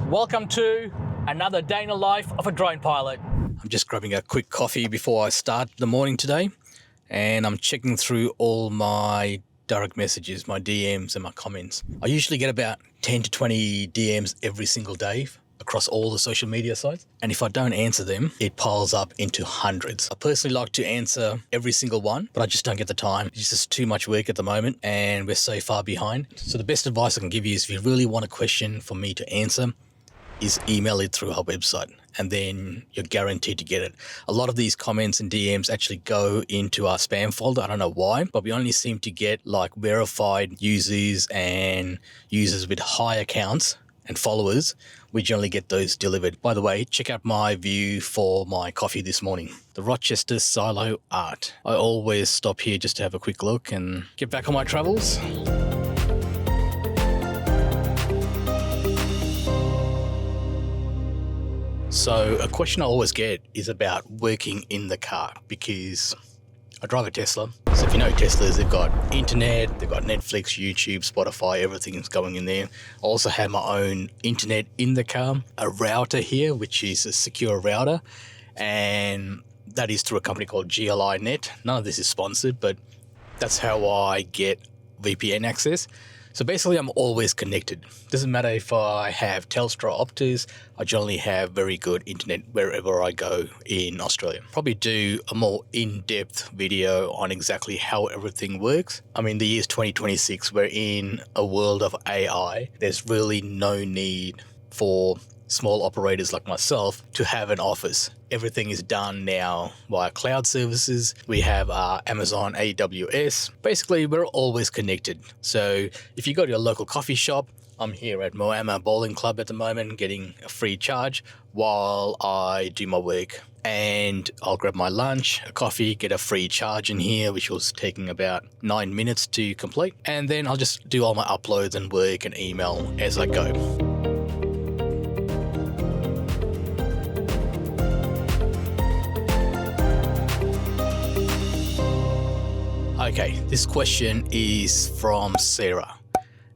Welcome to another day in the life of a drone pilot. I'm just grabbing a quick coffee before I start the morning today, and I'm checking through all my direct messages, my DMs and my comments. I usually get about 10 to 20 DMs every single day across all the social media sites, and if I don't answer them, it piles up into hundreds. I personally like to answer every single one, but I just don't get the time. It's just too much work at the moment and we're so far behind. So the best advice I can give you is, if you really want a question for me to answer, is email it through our website, and then you're guaranteed to get it. A lot of these comments and DMs actually go into our spam folder. I don't know why, but we only seem to get like verified users and users with high accounts and followers. We generally get those delivered. By the way, check out my view for my coffee this morning. The Rochester Silo Art. I always stop here just to have a quick look and get back on my travels. So a question I always get is about working in the car, because I drive a Tesla. So if you know Teslas, they've got internet, they've got Netflix, YouTube, Spotify, everything is going in there. I also have my own internet in the car, a router here, which is a secure router, and that is through a company called GLI Net. None of this is sponsored, but that's how I get VPN access. So basically, I'm always connected. Doesn't matter if I have Telstra Optus, I generally have very good internet wherever I go in Australia. Probably do a more in-depth video on exactly how everything works. I mean, the year's 2026, we're in a world of AI. There's really no need for small operators like myself to have an office. Everything is done now via cloud services. We have Amazon AWS. Basically, we're always connected. So if you go to your local coffee shop, I'm here at Moama Bowling Club at the moment getting a free charge while I do my work. And I'll grab my lunch, a coffee, get a free charge in here, which was taking about 9 minutes to complete. And then I'll just do all my uploads and work and email as I go. Okay, this question is from Sarah.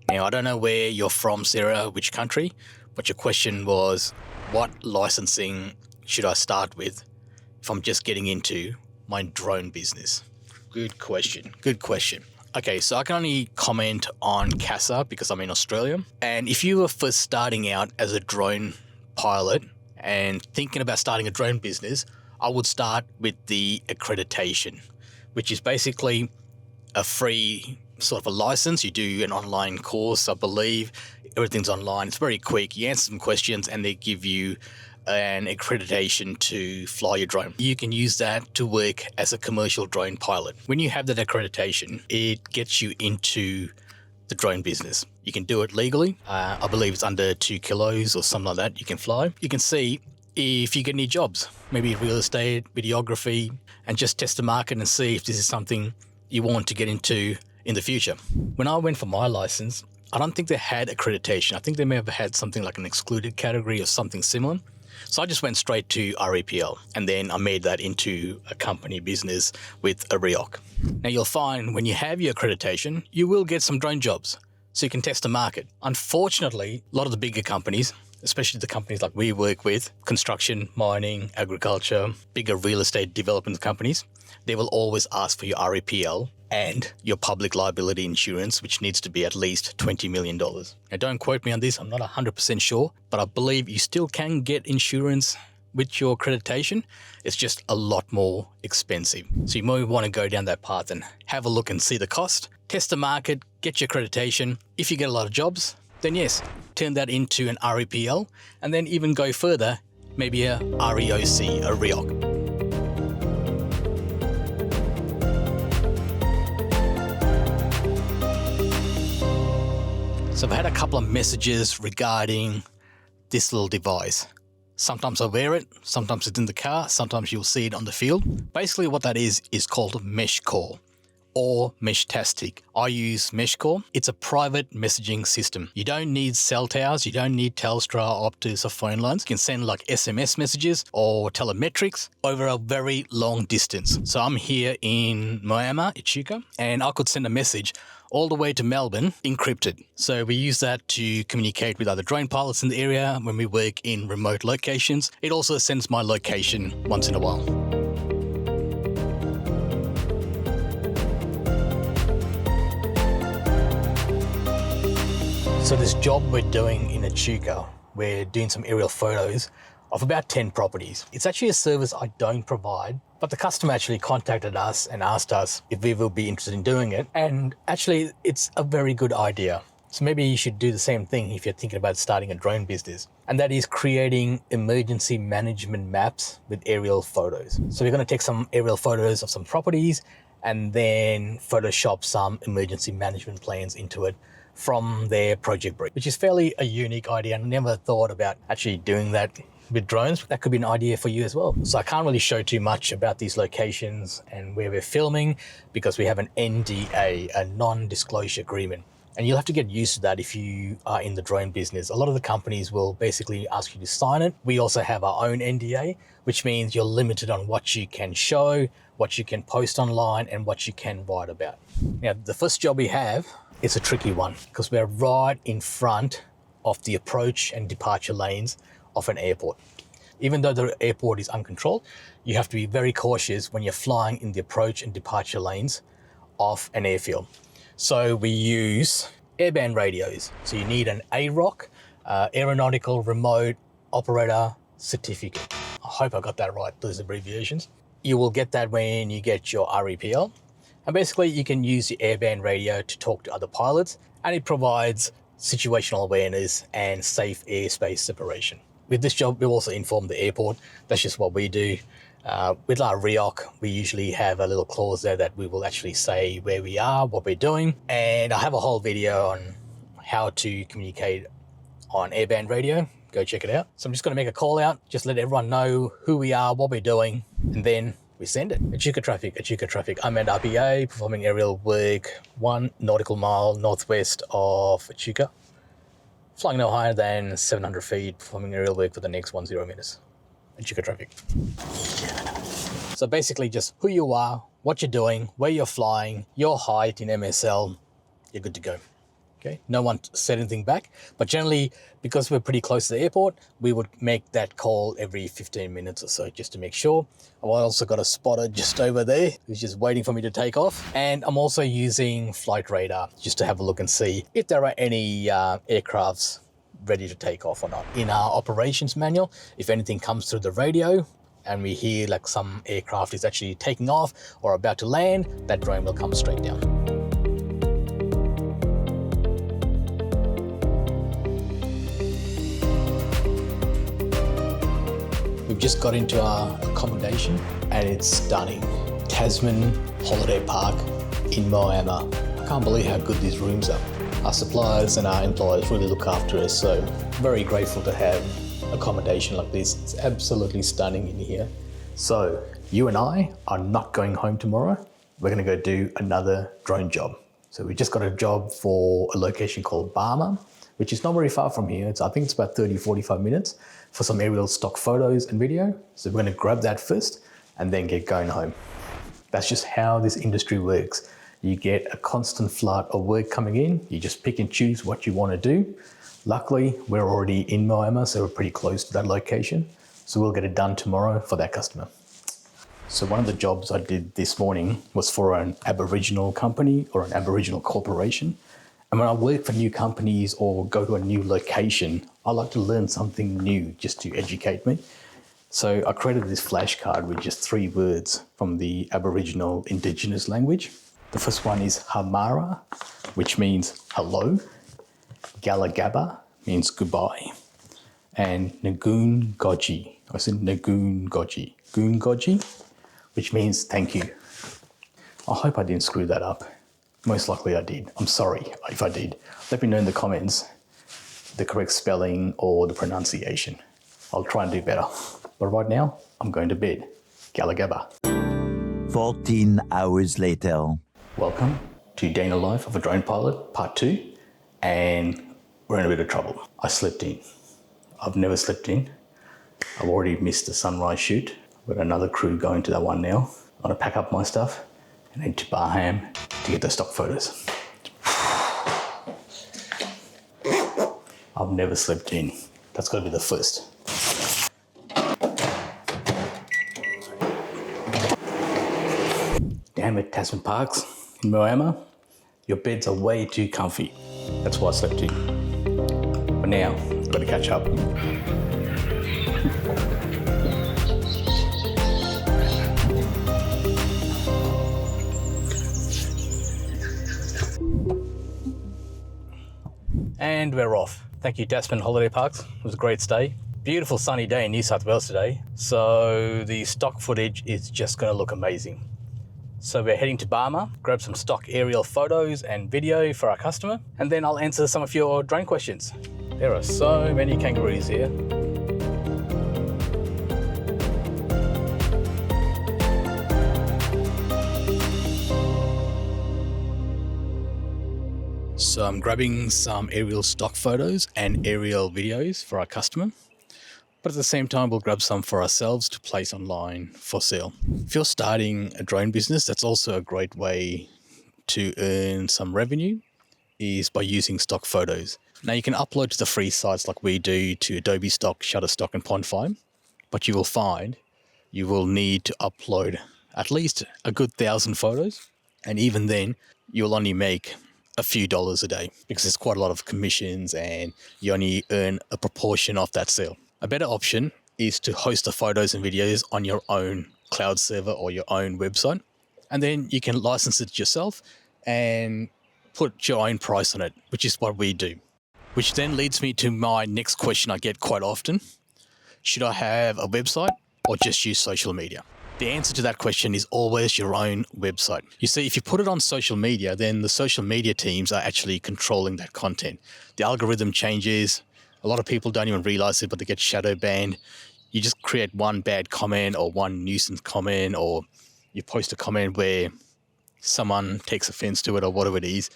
Now, I don't know where you're from, Sarah, which country, but your question was, what licensing should I start with if I'm just getting into my drone business? Good question. Okay, so I can only comment on CASA because I'm in Australia. And if you were first starting out as a drone pilot and thinking about starting a drone business, I would start with the accreditation, which is basically a free sort of a license. You do an online course, I believe. Everything's online. It's very quick. You answer some questions and they give you an accreditation to fly your drone. You can use that to work as a commercial drone pilot. When you have that accreditation, it gets you into the drone business. You can do it legally. I believe it's under 2 kilos or something like that. You can fly. You can see if you get any jobs, maybe real estate, videography, and just test the market and see if this is something you want to get into in the future. When I went for my license, I don't think they had accreditation. I think they may have had something like an excluded category or something similar. So I just went straight to REPL, and then I made that into a company business with a REOC. Now you'll find when you have your accreditation, you will get some drone jobs, so you can test the market. Unfortunately, a lot of the bigger companies, especially the companies like we work with, construction, mining, agriculture, bigger real estate development companies, they will always ask for your REPL and your public liability insurance, which needs to be at least $20 million. Now, don't quote me on this. I'm not 100% sure, but I believe you still can get insurance with your accreditation. It's just a lot more expensive. So you might want to go down that path and have a look and see the cost, test the market, get your accreditation. If you get a lot of jobs, then yes, turn that into an REPL, and then even go further, maybe a REOC, a REOC. So I've had a couple of messages regarding this little device. Sometimes I wear it, sometimes it's in the car, sometimes you'll see it on the field. Basically what that is called Meshcore, or Meshtastic. I use Meshcore. It's a private messaging system. You don't need cell towers, you don't need Telstra, Optus or phone lines. You can send like SMS messages or telemetrics over a very long distance. So I'm here in Moama, Echuca, and I could send a message all the way to Melbourne encrypted. So we use that to communicate with other drone pilots in the area when we work in remote locations. It also sends my location once in a while. So this job we're doing in Echuca, we're doing some aerial photos of about 10 properties. It's actually a service I don't provide, but the customer actually contacted us and asked us if we will be interested in doing it. And actually, it's a very good idea. So maybe you should do the same thing if you're thinking about starting a drone business. And that is creating emergency management maps with aerial photos. So we're going to take some aerial photos of some properties and then Photoshop some emergency management plans into it from their project brief, which is fairly a unique idea. I never thought about actually doing that with drones. That could be an idea for you as well. So I can't really show too much about these locations and where we're filming because we have an NDA, a non-disclosure agreement. And you'll have to get used to that if you are in the drone business. A lot of the companies will basically ask you to sign it. We also have our own NDA, which means you're limited on what you can show, what you can post online, and what you can write about. Now, the first job we have is a tricky one because we're right in front of the approach and departure lanes of an airport. Even though the airport is uncontrolled, you have to be very cautious when you're flying in the approach and departure lanes of an airfield. So we use airband radios. So you need an AROC, Aeronautical Remote Operator Certificate. I hope I got that right, those abbreviations. You will get that when you get your REPL. And basically you can use the airband radio to talk to other pilots, and it provides situational awareness and safe airspace separation. With this job, we'll also inform the airport. That's just what we do. With our REOC, we usually have a little clause there that we will actually say where we are, what we're doing. And I have a whole video on how to communicate on airband radio. Go check it out. So I'm just going to make a call out, just let everyone know who we are, what we're doing, and then we send it. Echuca traffic. I'm at RPA performing aerial work 1 nautical mile northwest of Echuca. Flying no higher than 700 feet, performing aerial work for the next 10 minutes. Echuca traffic. So basically just who you are, what you're doing, where you're flying, your height in MSL, you're good to go. Okay, no one said anything back, but generally, because we're pretty close to the airport, we would make that call every 15 minutes or so just to make sure. I've also got a spotter just over there who's just waiting for me to take off. And I'm also using flight radar just to have a look and see if there are any aircrafts ready to take off or not. In our operations manual, if anything comes through the radio and we hear like some aircraft is actually taking off or about to land, that drone will come straight down. We've just got into our accommodation and it's stunning. Tasman Holiday Park in Moama. I can't believe how good these rooms are. Our suppliers and our employers really look after us, so very grateful to have accommodation like this. It's absolutely stunning in here. So you and I are not going home tomorrow. We're going to go do another drone job. So we just got a job for a location called Barma, which is not very far from here. I think it's about 30-45 minutes for some aerial stock photos and video. So we're going to grab that first and then get going home. That's just how this industry works. You get a constant flood of work coming in. You just pick and choose what you want to do. Luckily, we're already in Moama, so we're pretty close to that location. So we'll get it done tomorrow for that customer. So one of the jobs I did this morning was for an Aboriginal company or an Aboriginal corporation. And when I work for new companies or go to a new location, I like to learn something new just to educate me. So I created this flashcard with just 3 words from the Aboriginal Indigenous language. The first one is Hamara, which means hello. Galagaba means goodbye. And Nagoon Goji, I said Nagoon Goji. Goon Goji, which means thank you. I hope I didn't screw that up. Most likely I did. I'm sorry if I did. Let me know in the comments the correct spelling or the pronunciation. I'll try and do better. But right now, I'm going to bed. Galagaba. 14 hours later. Welcome to Day in the Life of a Drone Pilot, Part 2, and we're in a bit of trouble. I slept in. I've never slept in. I've already missed the sunrise shoot. We've got another crew going to that one now. I'm gonna pack up my stuff and head to Barham to get the stock photos. I've never slept in. That's gotta be the first. Damn it, Tasman Parks in Moama, your beds are way too comfy. That's why I slept in. But now, I've got to catch up. And we're off. Thank you, Tasman Holiday Parks. It was a great stay. Beautiful sunny day in New South Wales today. So the stock footage is just going to look amazing. So we're heading to Barma, grab some stock aerial photos and video for our customer, and then I'll answer some of your drone questions. There are so many kangaroos here. So I'm grabbing some aerial stock photos and aerial videos for our customer. But at the same time, we'll grab some for ourselves to place online for sale. If you're starting a drone business, that's also a great way to earn some revenue, is by using stock photos. Now you can upload to the free sites like we do to Adobe Stock, Shutterstock and Pond5, but you will find you will need to upload at least a good 1,000 photos. And even then, you'll only make a few dollars a day because there's quite a lot of commissions and you only earn a proportion of that sale. A better option is to host the photos and videos on your own cloud server or your own website. And then you can license it yourself and put your own price on it, which is what we do. Which then leads me to my next question I get quite often. Should I have a website or just use social media? The answer to that question is always your own website. You see, if you put it on social media, then the social media teams are actually controlling that content. The algorithm changes. A lot of people don't even realize it, but they get shadow banned. You just create one bad comment or one nuisance comment, or you post a comment where someone takes offense to it or whatever it is.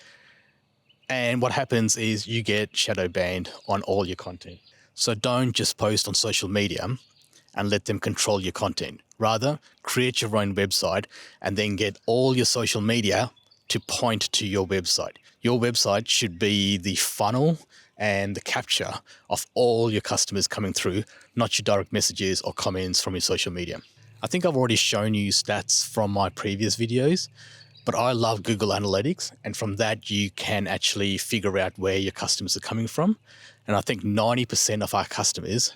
And what happens is you get shadow banned on all your content. So don't just post on social media and let them control your content. Rather, create your own website and then get all your social media to point to your website. Your website should be the funnel and the capture of all your customers coming through, not your direct messages or comments from your social media. I think I've already shown you stats from my previous videos, but I love Google Analytics, and from that you can actually figure out where your customers are coming from. And I think 90% of our customers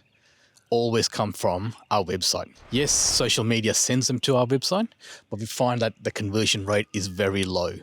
always come from our website. Yes, social media sends them to our website, but we find that the conversion rate is very low.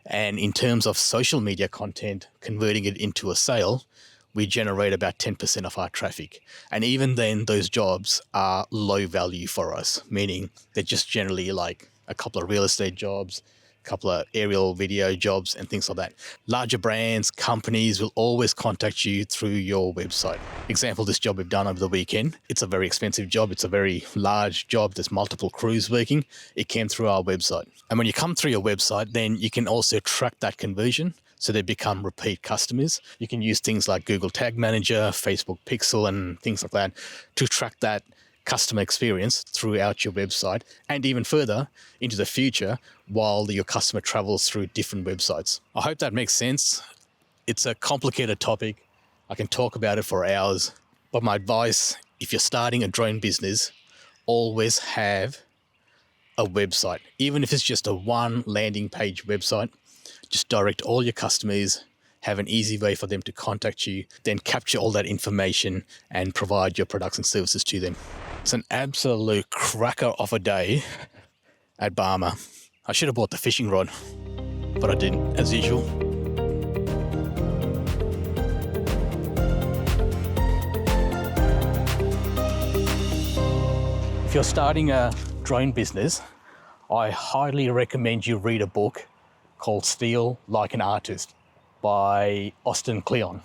And in terms of social media content, converting it into a sale, we generate about 10% of our traffic. And even then, those jobs are low value for us, meaning they're just generally like a couple of real estate jobs, a couple of aerial video jobs and things like that. Larger brands, companies will always contact you through your website. Example, this job we've done over the weekend. It's a very expensive job. It's a very large job. There's multiple crews working. It came through our website. And when you come through your website, then you can also track that conversion, so they become repeat customers. You can use things like Google Tag Manager, Facebook Pixel and things like that to track that customer experience throughout your website, and even further into the future while your customer travels through different websites. I hope that makes sense. It's a complicated topic. I can talk about it for hours, but my advice, if you're starting a drone business, always have a website. Even if it's just a one landing page website, just direct all your customers, have an easy way for them to contact you, then capture all that information and provide your products and services to them. It's an absolute cracker of a day at Barma. I should have bought the fishing rod, but I didn't, as usual. If you're starting a drone business, I highly recommend you read a book called Steal Like an Artist by Austin Kleon.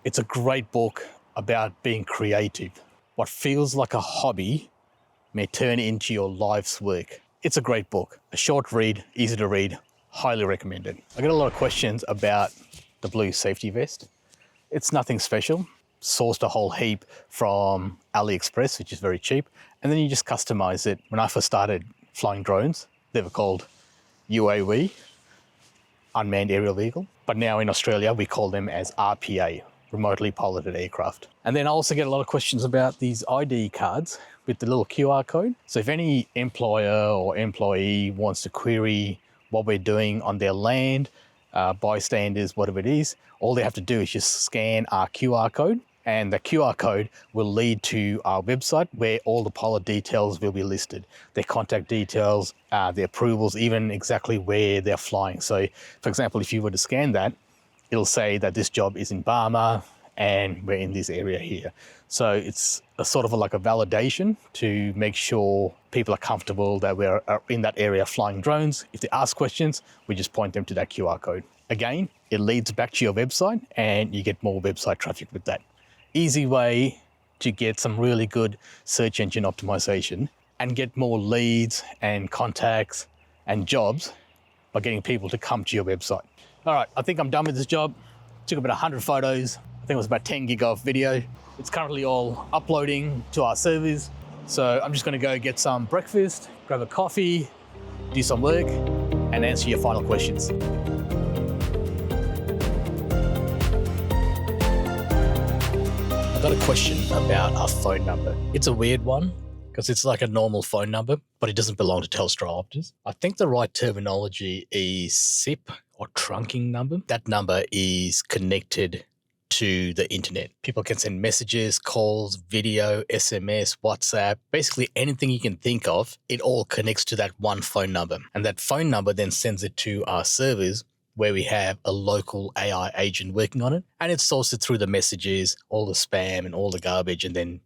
It's a great book about being creative. What feels like a hobby may turn into your life's work. It's a great book, a short read, easy to read. highly recommended. I get a lot of questions about the blue safety vest. It's nothing special. Sourced a whole heap from AliExpress, which is very cheap, and then you just customize it. When I first started flying drones, they were called UAV, unmanned aerial vehicle, but now in Australia we call them as RPA, remotely piloted aircraft. And then I also get a lot of questions about these ID cards with the little QR code. So if any employer or employee wants to query what we're doing on their land, bystanders, whatever it is, all they have to do is just scan our QR code, and the QR code will lead to our website where all the pilot details will be listed. Their contact details, their approvals, even exactly where they're flying. So for example, if you were to scan that, it'll say that this job is in Barma and we're in this area here. So it's a sort of like a validation to make sure people are comfortable that we're in that area flying drones. If they ask questions, we just point them to that QR code. Again, it leads back to your website and you get more website traffic with that. Easy way to get some really good search engine optimization and get more leads and contacts and jobs by getting people to come to your website. All right, I think I'm done with this job. Took about 100 photos. I think it was about 10 gig of video. It's currently all uploading to our servers. So I'm just gonna go get some breakfast, grab a coffee, do some work, and answer your final questions. I got a question about our phone number. It's a weird one because it's like a normal phone number, but it doesn't belong to Telstra Optus. I think the right terminology is SIP or trunking number. That number is connected to the internet. People can send messages, calls, video, SMS, WhatsApp, basically anything you can think of, it all connects to that one phone number. And that phone number then sends it to our servers where we have a local AI agent working on it, and it sorts it through the messages, all the spam and all the garbage, and then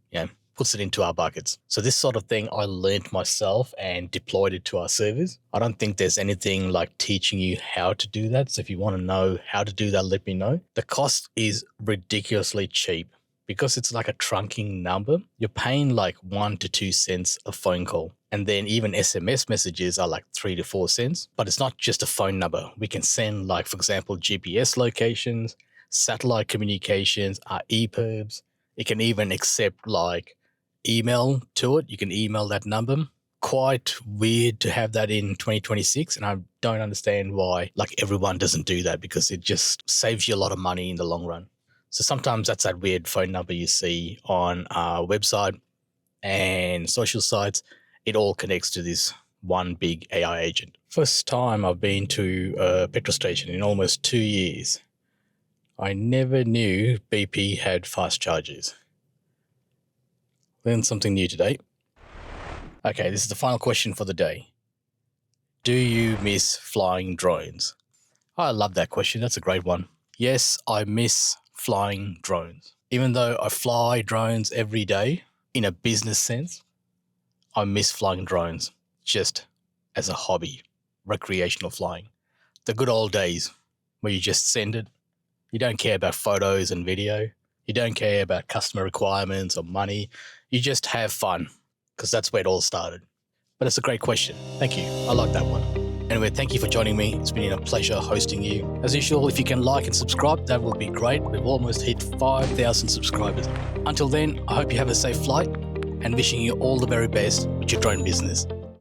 puts it into our buckets. So this sort of thing I learned myself and deployed it to our servers. I don't think there's anything like teaching you how to do that. So if you want to know how to do that, let me know. The cost is ridiculously cheap because it's like a trunking number. You're paying like 1 to 2 cents a phone call. And then even SMS messages are like 3 to 4 cents. But it's not just a phone number. We can send like, for example, GPS locations, satellite communications, our EPIRBs. It can even accept like email to it. You can email that number. Quite weird to have that in 2026. And I don't understand why like everyone doesn't do that, because it just saves you a lot of money in the long run. So sometimes that's that weird phone number you see on our website and social sites. It all connects to this one big AI agent. First time I've been to a petrol station in almost 2 years. I never knew BP had fast chargers. Learned something new today. Okay, this is the final question for the day. Do you miss flying drones? I love that question. That's a great one. Yes, I miss flying drones. Even though I fly drones every day in a business sense, I miss flying drones just as a hobby, recreational flying. The good old days where you just send it. You don't care about photos and video. You don't care about customer requirements or money. You just have fun, because that's where it all started. But it's a great question. Thank you. I like that one. Anyway, thank you for joining me. It's been a pleasure hosting you. As usual, if you can like and subscribe, that would be great. We've almost hit 5,000 subscribers. Until then, I hope you have a safe flight and wishing you all the very best with your drone business.